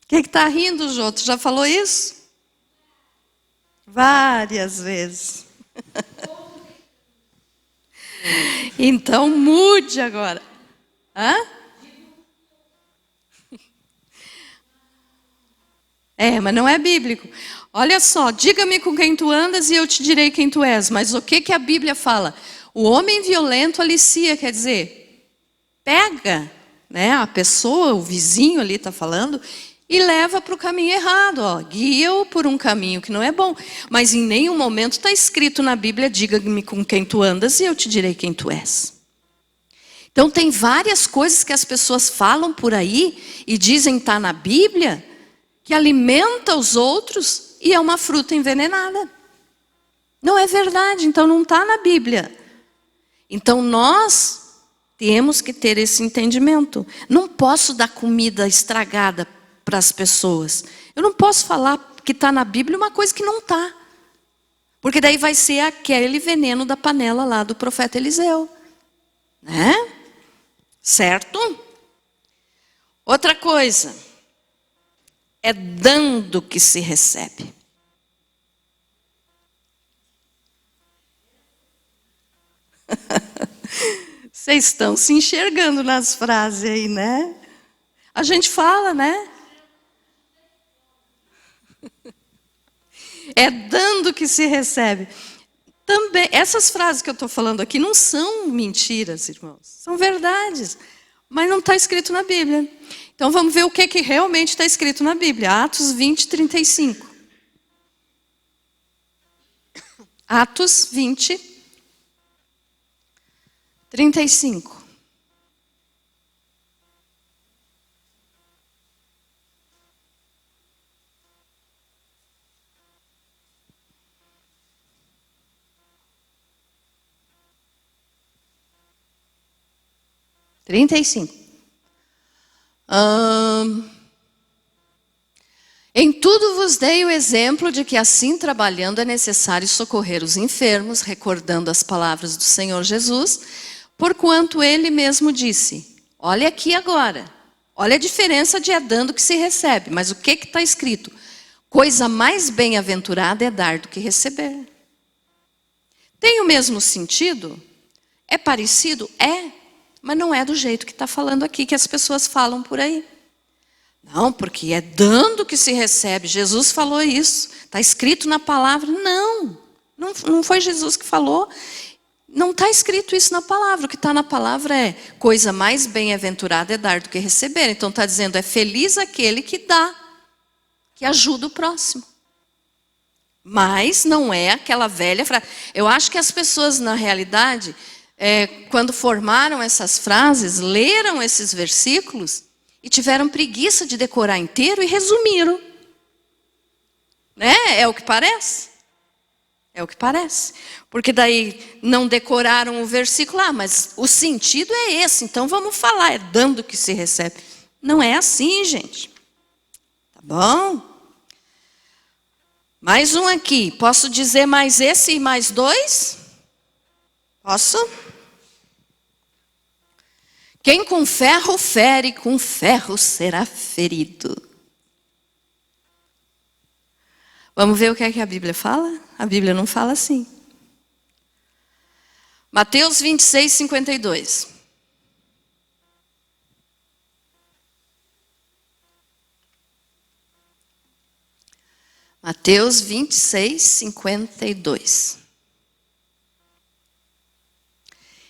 Quem que está rindo, Jô? Tu já falou isso? Várias vezes. Então mude agora. Hã? Mas não é bíblico. Olha só, diga-me com quem tu andas e eu te direi quem tu és. Mas o que a Bíblia fala? O homem violento alicia, quer dizer, pega, né, a pessoa, o vizinho ali está falando, e leva para o caminho errado. Guia-o por um caminho que não é bom. Mas em nenhum momento está escrito na Bíblia, diga-me com quem tu andas e eu te direi quem tu és. Então tem várias coisas que as pessoas falam por aí e dizem estar na Bíblia, que alimenta os outros e é uma fruta envenenada. Não é verdade, então não está na Bíblia. Então nós temos que ter esse entendimento. Não posso dar comida estragada para as pessoas. Eu não posso falar que está na Bíblia uma coisa que não está. Porque daí vai ser aquele veneno da panela lá do profeta Eliseu. Né? Certo? Outra coisa. É dando que se recebe. Vocês estão se enxergando nas frases aí, né? A gente fala, né? É dando que se recebe. Também, essas frases que eu estou falando aqui não são mentiras, irmãos. São verdades. Mas não está escrito na Bíblia. Então vamos ver o que realmente está escrito na Bíblia. Atos 20, 35. Atos 20, 35. Em tudo vos dei o exemplo de que assim trabalhando é necessário socorrer os enfermos, recordando as palavras do Senhor Jesus, porquanto ele mesmo disse, olha aqui agora, olha a diferença de é dando que se recebe, mas o que está escrito? Coisa mais bem-aventurada é dar do que receber. Tem o mesmo sentido? É parecido? É, mas não é do jeito que está falando aqui, que as pessoas falam por aí. Não, porque é dando que se recebe. Jesus falou isso. Está escrito na palavra. Não foi Jesus que falou. Não está escrito isso na palavra. O que está na palavra é coisa mais bem-aventurada é dar do que receber. Então está dizendo, é feliz aquele que dá, que ajuda o próximo. Mas não é aquela velha frase. Eu acho que as pessoas, na realidade, quando formaram essas frases, leram esses versículos, e tiveram preguiça de decorar inteiro e resumiram. Né? É o que parece? É o que parece. Porque daí não decoraram o versículo, mas o sentido é esse, então vamos falar, é dando que se recebe. Não é assim, gente. Tá bom? Mais um aqui. Posso dizer mais esse e mais dois? Posso? Quem com ferro fere, com ferro será ferido. Vamos ver o que é que a Bíblia fala? A Bíblia não fala assim. Mateus 26, 52. Mateus 26, 52.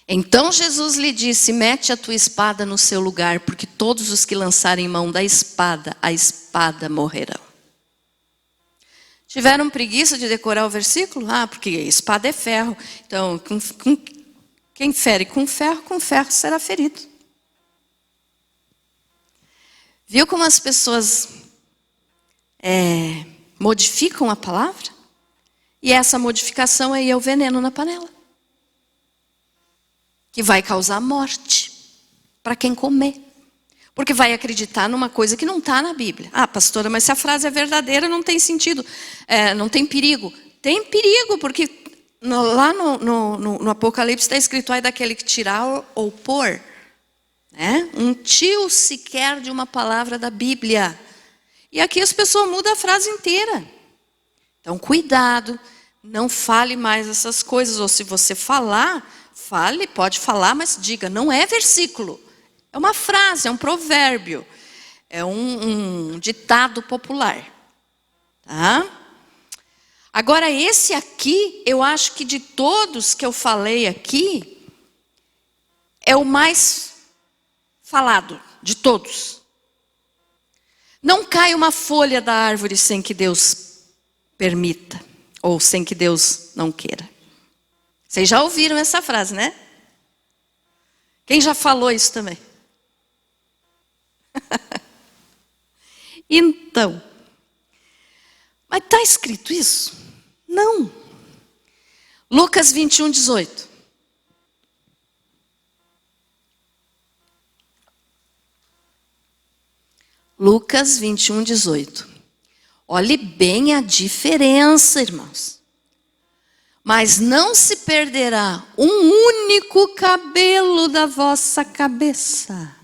Então Jesus lhe disse: mete a tua espada no seu lugar, porque todos os que lançarem mão da espada, a espada morrerão. Tiveram preguiça de decorar o versículo? Porque a espada é ferro. Então, quem fere com ferro será ferido. Viu como as pessoas modificam a palavra? E essa modificação aí é o veneno na panela, que vai causar morte para quem comer. Porque vai acreditar numa coisa que não está na Bíblia. Pastora, mas se a frase é verdadeira, não tem sentido. Não tem perigo. Tem perigo, porque lá no Apocalipse está escrito: ai daquele que tirar ou pôr, né? Um tio sequer de uma palavra da Bíblia. E aqui as pessoas mudam a frase inteira. Então, cuidado, não fale mais essas coisas. Ou se você falar, fale, pode falar, mas diga, não é versículo. É uma frase, é um provérbio, é um ditado popular. Tá? Agora, esse aqui, eu acho que de todos que eu falei aqui, é o mais falado de todos. Não cai uma folha da árvore sem que Deus permita, ou sem que Deus não queira. Vocês já ouviram essa frase, né? Quem já falou isso também? Então, mas está escrito isso? Não. Lucas 21, 18. Lucas 21, 18. Olhe bem a diferença, irmãos. Mas não se perderá um único cabelo da vossa cabeça.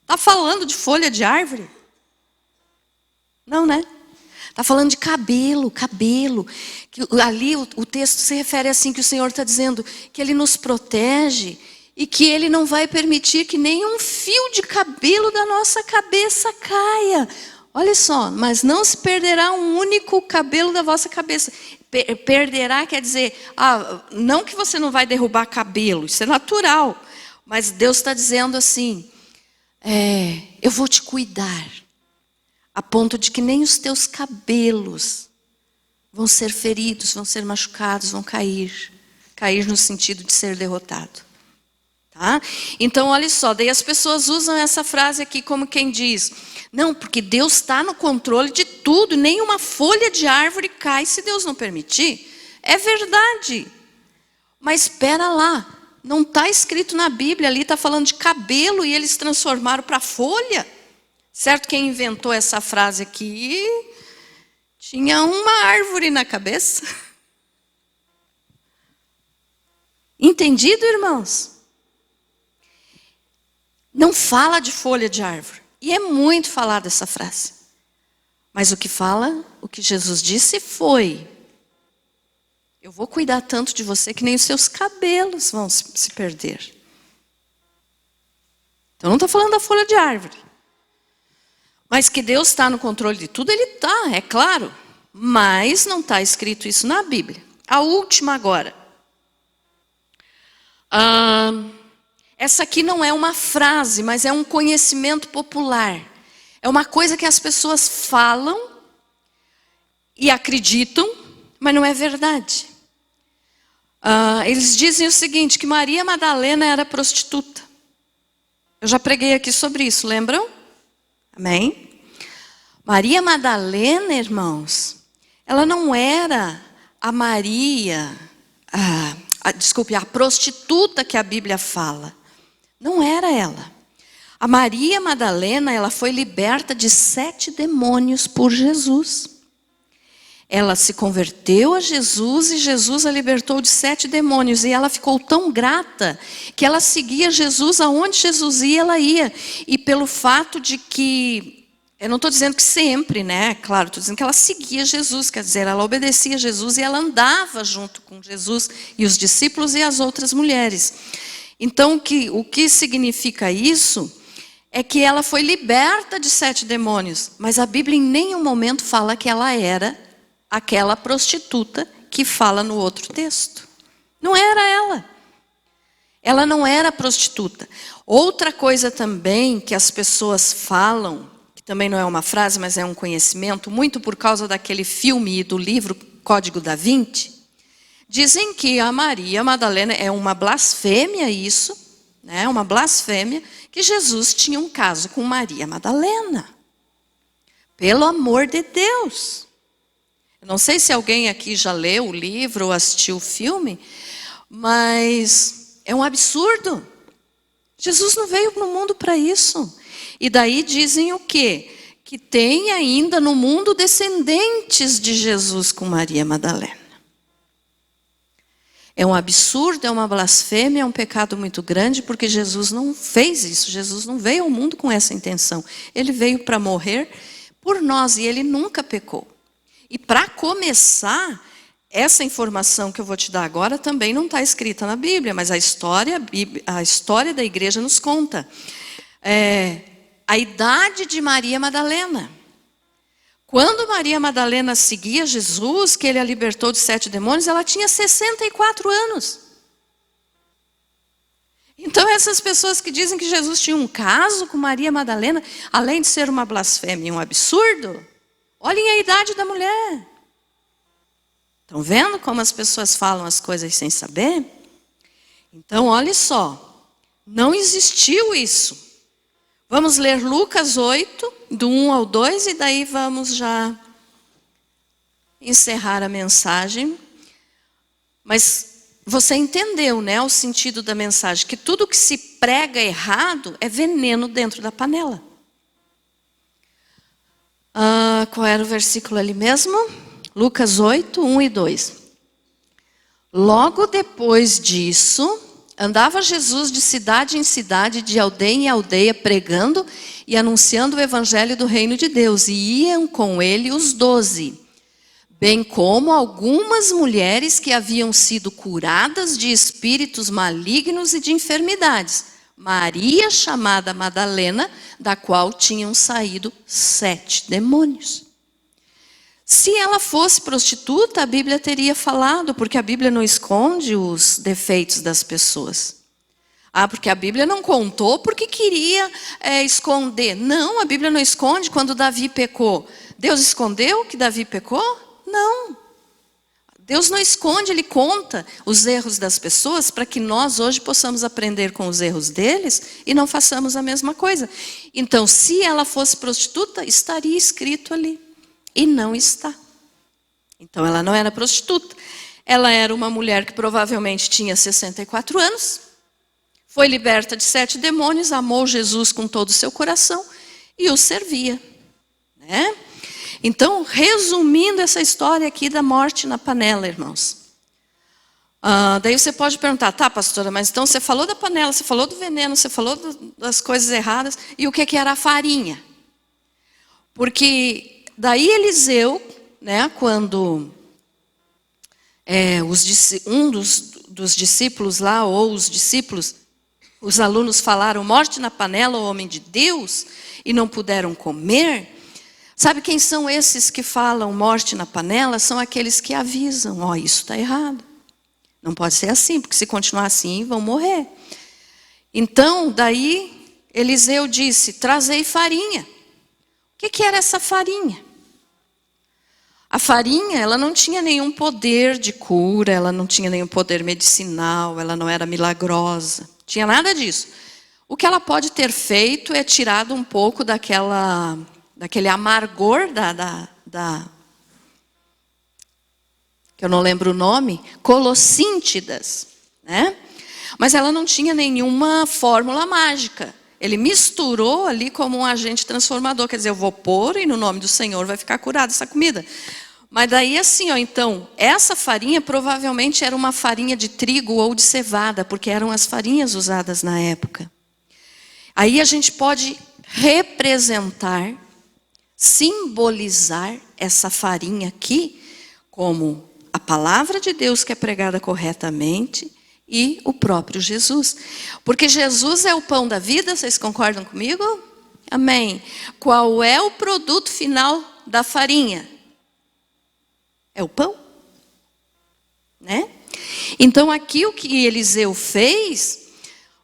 Está falando de folha de árvore? Não, né? Está falando de cabelo. Que ali o texto se refere assim, que o Senhor está dizendo que Ele nos protege e que Ele não vai permitir que nenhum fio de cabelo da nossa cabeça caia. Olha só, mas não se perderá um único cabelo da vossa cabeça. Perderá quer dizer, não que você não vai derrubar cabelo, isso é natural. Mas Deus está dizendo assim, eu vou te cuidar, a ponto de que nem os teus cabelos vão ser feridos, vão ser machucados, vão cair. Cair no sentido de ser derrotado. Tá? Então, olha só, daí as pessoas usam essa frase aqui como quem diz, não, porque Deus está no controle de tudo, nenhuma folha de árvore cai se Deus não permitir. É verdade, mas espera lá. Não está escrito na Bíblia, ali está falando de cabelo e eles transformaram para folha. Certo, quem inventou essa frase aqui tinha uma árvore na cabeça. Entendido, irmãos? Não fala de folha de árvore. E é muito falada essa frase. Mas o que fala, o que Jesus disse foi: eu vou cuidar tanto de você que nem os seus cabelos vão se perder. Então não está falando da folha de árvore. Mas que Deus está no controle de tudo, Ele está, é claro. Mas não está escrito isso na Bíblia. A última agora. Essa aqui não é uma frase, mas é um conhecimento popular. É uma coisa que as pessoas falam e acreditam, mas não é verdade. Eles dizem o seguinte, que Maria Madalena era prostituta. Eu já preguei aqui sobre isso, lembram? Amém? Maria Madalena, irmãos, ela não era a Maria, a prostituta que a Bíblia fala. Não era ela. A Maria Madalena, ela foi liberta de 7 demônios por Jesus. Ela se converteu a Jesus e Jesus a libertou de 7 demônios. E ela ficou tão grata que ela seguia Jesus, aonde Jesus ia, ela ia. E pelo fato de que, eu não estou dizendo que sempre, né? Claro, estou dizendo que ela seguia Jesus, quer dizer, ela obedecia a Jesus e ela andava junto com Jesus e os discípulos e as outras mulheres. Então, o que significa isso é que ela foi liberta de 7 demônios. Mas a Bíblia em nenhum momento fala que ela era aquela prostituta que fala no outro texto. Não era ela. Ela não era prostituta. Outra coisa também que as pessoas falam, que também não é uma frase, mas é um conhecimento, muito por causa daquele filme e do livro Código da Vinci, dizem que a Maria Madalena é uma blasfêmia isso, né? Uma blasfêmia, que Jesus tinha um caso com Maria Madalena. Pelo amor de Deus. Eu não sei se alguém aqui já leu o livro ou assistiu o filme, mas é um absurdo. Jesus não veio no mundo para isso. E daí dizem o quê? Que tem ainda no mundo descendentes de Jesus com Maria Madalena. É um absurdo, é uma blasfêmia, é um pecado muito grande, porque Jesus não fez isso. Jesus não veio ao mundo com essa intenção. Ele veio para morrer por nós e ele nunca pecou. E para começar, essa informação que eu vou te dar agora também não está escrita na Bíblia, mas a história da igreja nos conta. A idade de Maria Madalena. Quando Maria Madalena seguia Jesus, que ele a libertou de 7 demônios, ela tinha 64 anos. Então essas pessoas que dizem que Jesus tinha um caso com Maria Madalena, além de ser uma blasfêmia e um absurdo, olhem a idade da mulher. Estão vendo como as pessoas falam as coisas sem saber? Então, olha só. Não existiu isso. Vamos ler Lucas 8, do 1 ao 2, e daí vamos já encerrar a mensagem. Mas você entendeu, né, o sentido da mensagem? Que tudo que se prega errado é veneno dentro da panela. Qual era o versículo ali mesmo? Lucas 8, 1 e 2. Logo depois disso, andava Jesus de cidade em cidade, de aldeia em aldeia, pregando e anunciando o evangelho do reino de Deus. E iam com ele os 12, bem como algumas mulheres que haviam sido curadas de espíritos malignos e de enfermidades. Maria, chamada Madalena, da qual tinham saído 7 demônios. Se ela fosse prostituta, a Bíblia teria falado, porque a Bíblia não esconde os defeitos das pessoas. Porque a Bíblia não contou porque queria esconder. Não, a Bíblia não esconde quando Davi pecou. Deus escondeu que Davi pecou? Não. Deus não esconde, Ele conta os erros das pessoas para que nós hoje possamos aprender com os erros deles e não façamos a mesma coisa. Então, se ela fosse prostituta, estaria escrito ali. E não está. Então, ela não era prostituta. Ela era uma mulher que provavelmente tinha 64 anos, foi liberta de 7 demônios, amou Jesus com todo o seu coração e o servia, né? Então, resumindo essa história aqui da morte na panela, irmãos. Daí você pode perguntar, tá, pastora, mas então você falou da panela, você falou do veneno, você falou das coisas erradas, e o que era a farinha? Porque daí Eliseu, né, quando um dos discípulos lá, ou os discípulos, os alunos falaram, morte na panela, o homem de Deus, e não puderam comer. Sabe quem são esses que falam morte na panela? São aqueles que avisam, isso está errado. Não pode ser assim, porque se continuar assim, vão morrer. Então, daí, Eliseu disse, trazei farinha. O que era essa farinha? A farinha, ela não tinha nenhum poder de cura, ela não tinha nenhum poder medicinal, ela não era milagrosa, tinha nada disso. O que ela pode ter feito é tirado um pouco daquele amargor que eu não lembro o nome, colossíntidas, né? Mas ela não tinha nenhuma fórmula mágica. Ele misturou ali como um agente transformador, quer dizer, eu vou pôr e no nome do Senhor vai ficar curada essa comida. Mas daí assim, ó, então, essa farinha provavelmente era uma farinha de trigo ou de cevada, porque eram as farinhas usadas na época. Aí a gente pode representar, simbolizar essa farinha aqui como a palavra de Deus que é pregada corretamente e o próprio Jesus. Porque Jesus é o pão da vida, vocês concordam comigo? Amém. Qual é o produto final da farinha? É o pão, né? Então aqui o que Eliseu fez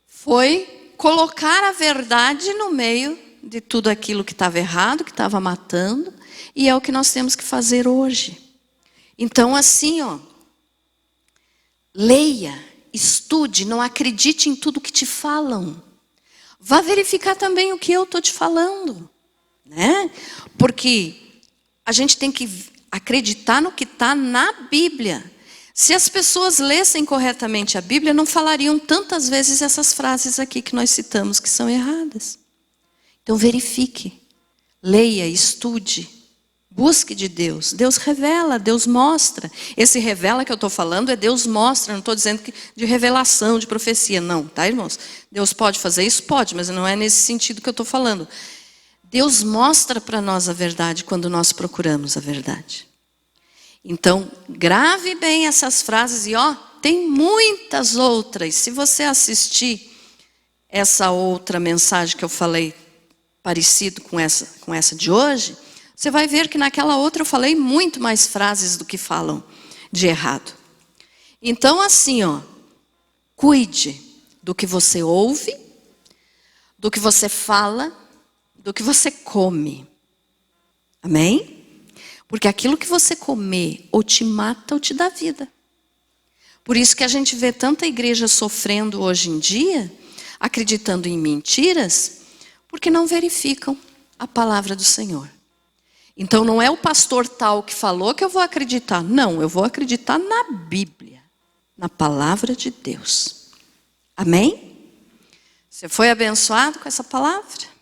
foi colocar a verdade no meio de tudo aquilo que estava errado, que estava matando, e é o que nós temos que fazer hoje. Então assim, ó, leia, estude, não acredite em tudo que te falam. Vá verificar também o que eu estou te falando, né? Porque a gente tem que acreditar no que está na Bíblia. Se as pessoas lessem corretamente a Bíblia, não falariam tantas vezes essas frases aqui que nós citamos que são erradas. Então verifique, leia, estude, busque de Deus. Deus revela, Deus mostra. Esse revela que eu estou falando é Deus mostra, não estou dizendo que de revelação, de profecia, não, tá, irmãos? Deus pode fazer isso? Pode, mas não é nesse sentido que eu estou falando. Deus mostra para nós a verdade quando nós procuramos a verdade. Então, grave bem essas frases e ó, tem muitas outras. Se você assistir essa outra mensagem que eu falei, parecido com essa de hoje, você vai ver que naquela outra eu falei muito mais frases do que falam de errado. Então, assim, ó, cuide do que você ouve, do que você fala, do que você come. Amém? Porque aquilo que você comer ou te mata ou te dá vida. Por isso que a gente vê tanta igreja sofrendo hoje em dia, acreditando em mentiras, porque não verificam a palavra do Senhor. Então não é o pastor tal que falou que eu vou acreditar. Não, eu vou acreditar na Bíblia, na palavra de Deus. Amém? Você foi abençoado com essa palavra?